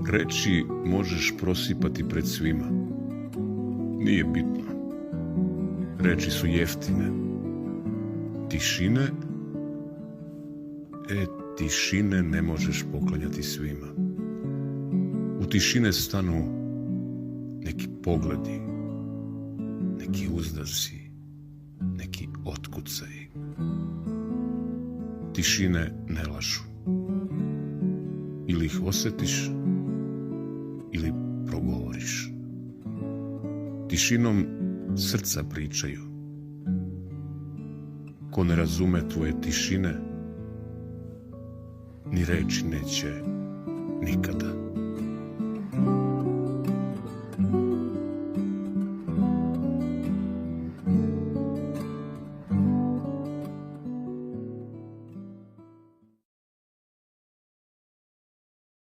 Reči možeš prosipati pred svima. Nije bitno. Reči su jeftine. Tišine, tišine ne možeš poklanjati svima. U tišine stanu neki pogledi, neki uzdasi, neki otkucaji. Tišine ne lažu. Ili ih osjetiš, ili progovoriš. Tišinom srca pričaju. Ko ne razume tvoje tišine, ni reči neće nikada